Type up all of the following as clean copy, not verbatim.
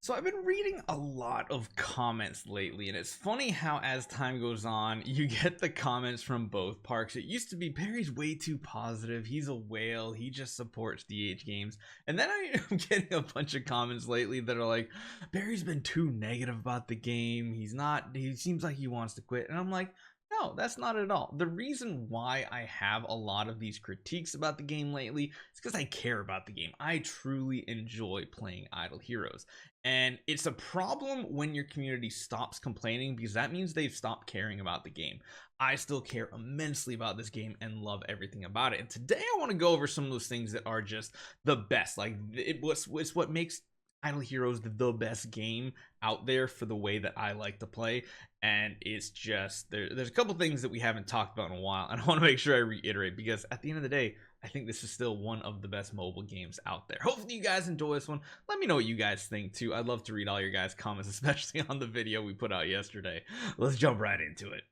So I've been reading a lot of comments lately, and it's funny how as time goes on, you get the comments from both parks. It used to be Barry's way too positive. He's a whale. He just supports DH games. And then I'm getting a bunch of comments lately that are like, Barry's been too negative about the game. He seems like he wants to quit. And I'm like, no, that's not at all. The reason why I have a lot of these critiques about the game lately is because I care about the game. I truly enjoy playing Idle Heroes. And it's a problem when your community stops complaining because that means they've stopped caring about the game. I still care immensely about this game and love everything about it. And today I want to go over some of those things that are just the best. Like it's what makes Idle Heroes the best game out there for the way that I like to play. And it's just there's a couple things that we haven't talked about in a while, and I want to make sure I reiterate because at the end of the day, I think this is still one of the best mobile games out there. Hopefully you guys enjoy this one. Let me know what you guys think too. I'd love to read all your guys' comments, especially on the video we put out yesterday. Let's jump right into it.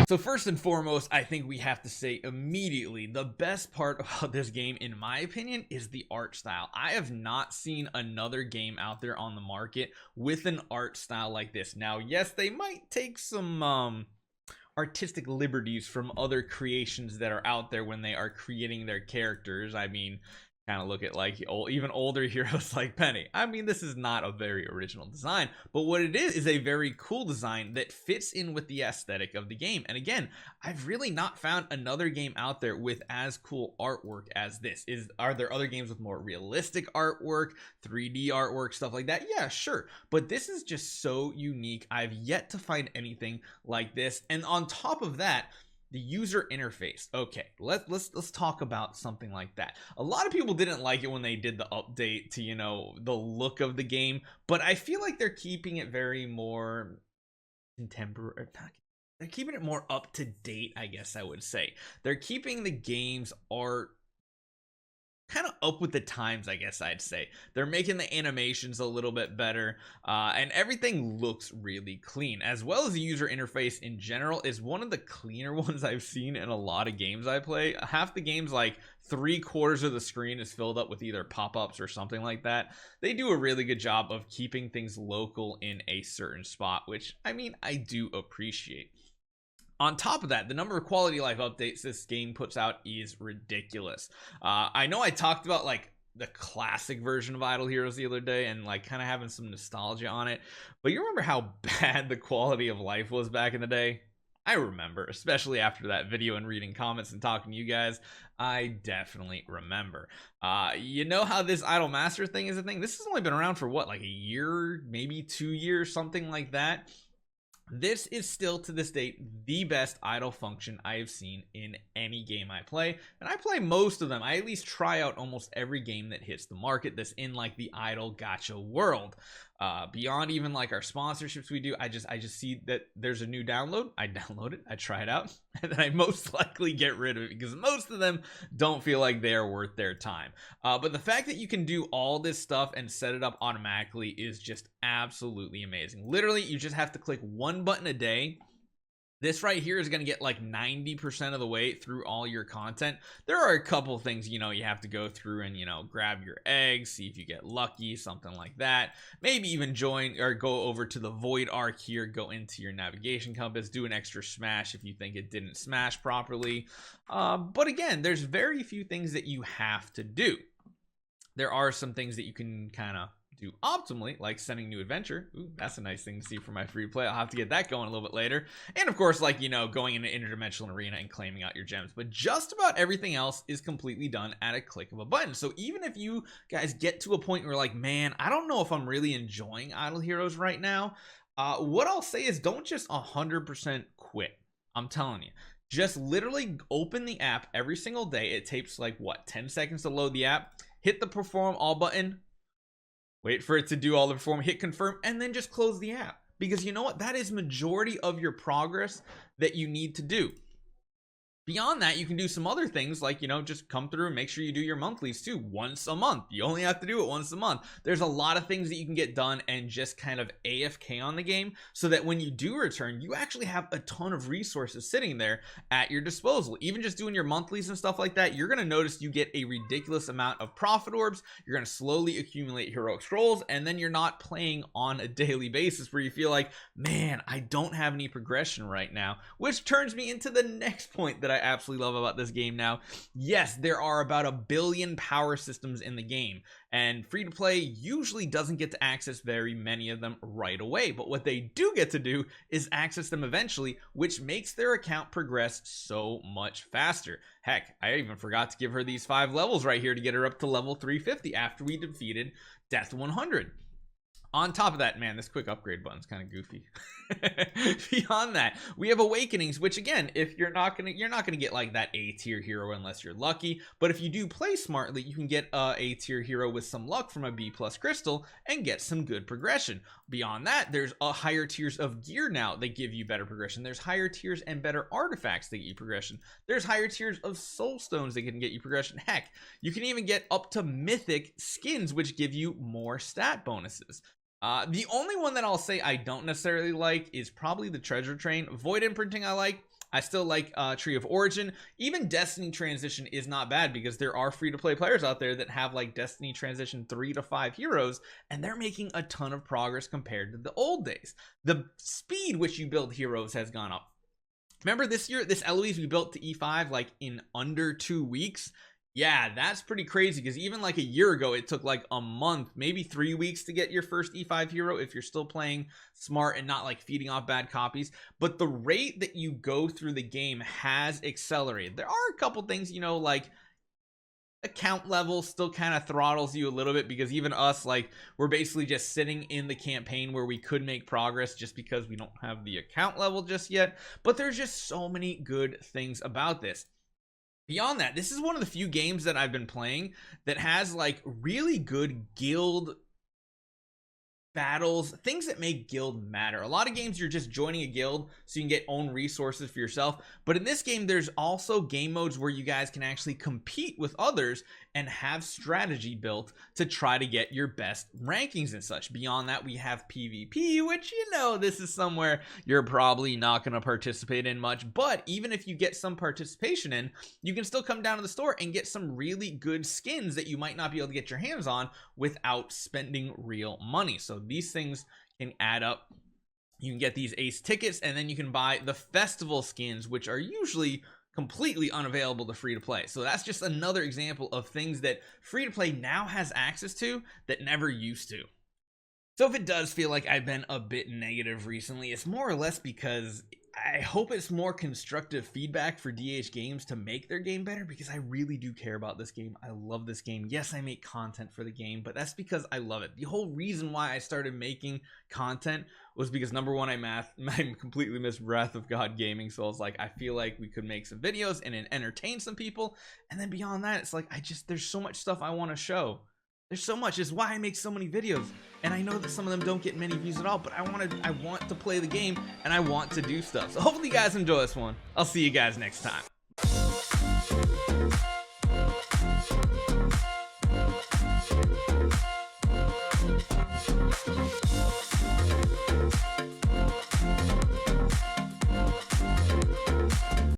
So first and foremost, I think we have to say immediately the best part about this game, in my opinion, is the art style. I have not seen another game out there on the market with an art style like this. Now, yes, they might take some artistic liberties from other creations that are out there when they are creating their characters. I mean, kind of look at like even older heroes like Penny. I mean, this is not a very original design, but what it is a very cool design that fits in with the aesthetic of the game. And again, I've really not found another game out there with as cool artwork as this. Are there other games with more realistic artwork, 3D artwork, stuff like that? Yeah, sure, but this is just so unique. I've yet to find anything like this. And on top of that, the user interface. Okay, let's talk about something like that. A lot of people didn't like it when they did the update to, you know, the look of the game, but I feel like they're keeping it very more contemporary. They're keeping it more up to date, I guess I would say. They're keeping the game's art kind of up with the times, I guess I'd say. They're making the animations a little bit better, and everything looks really clean, as well as the user interface in general is one of the cleaner ones I've seen in a lot of games I play. Half the games, like 3/4 of the screen is filled up with either pop-ups or something like that. They do a really good job of keeping things local in a certain spot, which I mean, I do appreciate. On top of that, the number of quality life updates this game puts out is ridiculous. I know I talked about like the classic version of Idle Heroes the other day and like kind of having some nostalgia on it, but you remember how bad the quality of life was back in the day? I remember, especially after that video and reading comments and talking to you guys. I definitely remember. You know how this Idle Master thing is a thing? This has only been around for what, like a year, maybe 2 years, something like that. This is still to this date the best idle function I have seen in any game I play, and I play most of them. I at least try out almost every game that hits the market that's in like the idle gacha world. Beyond even like our sponsorships we do, I just see that there's a new download, I download it, I try it out, and then I most likely get rid of it because most of them don't feel like they're worth their time. But the fact that you can do all this stuff and set it up automatically is just absolutely amazing. Literally, you just have to click one button a day. This right here is going to get like 90% of the way through all your content. There are a couple things, you know, you have to go through and, you know, grab your eggs, see if you get lucky, something like that. Maybe even join or go over to the void arc here, go into your navigation compass, do an extra smash if you think it didn't smash properly. But again, there's very few things that you have to do. There are some things that you can kind of do optimally, like sending new adventure. Ooh, that's a nice thing to see for my free play. I'll have to get that going a little bit later. And of course, like, you know, going in an interdimensional arena and claiming out your gems. But just about everything else is completely done at a click of a button. So even if you guys get to a point where you're like, man, I don't know if I'm really enjoying Idle Heroes right now, what I'll say is don't just 100% quit. I'm telling you. Just literally open the app every single day. It takes like, what, 10 seconds to load the app. Hit the perform all button. Wait for it to do all the perform, hit confirm, and then just close the app. Because you know what? That is majority of your progress that you need to do. Beyond that, you can do some other things like, just come through and make sure you do your monthlies too once a month. You only have to do it once a month. There's a lot of things that you can get done and just kind of AFK on the game so that when you do return, you actually have a ton of resources sitting there at your disposal. Even just doing your monthlies and stuff like that, you're going to notice you get a ridiculous amount of profit orbs. You're going to slowly accumulate heroic scrolls, and then you're not playing on a daily basis where you feel like, man, I don't have any progression right now, which turns me into the next point that I absolutely love about this game now. Yes, there are about 1 billion power systems in the game, and free to play usually doesn't get to access very many of them right away, but what they do get to do is access them eventually, which makes their account progress so much faster. Heck, I even forgot to give her these 5 levels right here to get her up to level 350 after we defeated Death 100. On top of that, man, this quick upgrade button's kind of goofy. Beyond that, we have awakenings, which again, if you're not gonna get like that A tier hero unless you're lucky. But if you do play smartly, you can get a A tier hero with some luck from a B plus crystal and get some good progression. Beyond that, there's higher tiers of gear now that give you better progression. There's higher tiers and better artifacts that get you progression. There's higher tiers of soul stones that can get you progression. Heck, you can even get up to mythic skins, which give you more stat bonuses. The only one that I'll say I don't necessarily like is probably the treasure train. Void imprinting I like. I still like Tree of Origin. Even Destiny Transition is not bad because there are free-to-play players out there that have like Destiny Transition 3 to 5 heroes, and they're making a ton of progress compared to the old days. The speed which you build heroes has gone up. Remember this year, this Eloise we built to E5 like in under 2 weeks? Yeah, that's pretty crazy because even like a year ago, it took like a month, maybe 3 weeks to get your first E5 hero if you're still playing smart and not like feeding off bad copies. But the rate that you go through the game has accelerated. There are a couple things, like account level still kind of throttles you a little bit because even us, like, we're basically just sitting in the campaign where we could make progress just because we don't have the account level just yet. But there's just so many good things about this. Beyond that, this is one of the few games that I've been playing that has like really good guild battles, things that make guild matter. A lot of games you're just joining a guild so you can get own resources for yourself, but in this game there's also game modes where you guys can actually compete with others and have strategy built to try to get your best rankings and such. Beyond that, we have PvP, which this is somewhere you're probably not going to participate in much, but even if you get some participation in, you can still come down to the store and get some really good skins that you might not be able to get your hands on without spending real money. So these things can add up. You can get these ace tickets, and then you can buy the festival skins, which are usually completely unavailable to free to play. So that's just another example of things that free to play now has access to that never used to. So if it does feel like I've been a bit negative recently, it's more or less because I hope it's more constructive feedback for DH Games to make their game better, because I really do care about this game. I love this game. Yes, I make content for the game, but that's because I love it. The whole reason why I started making content was because, number one, I completely missed Wrath of God gaming, so I was like, I feel like we could make some videos and entertain some people. And then beyond that, it's like there's so much stuff I want to show. There's so much. It's why I make so many videos, and I know that some of them don't get many views at all, but I want to play the game and I want to do stuff. So hopefully you guys enjoy this one. I'll see you guys next time.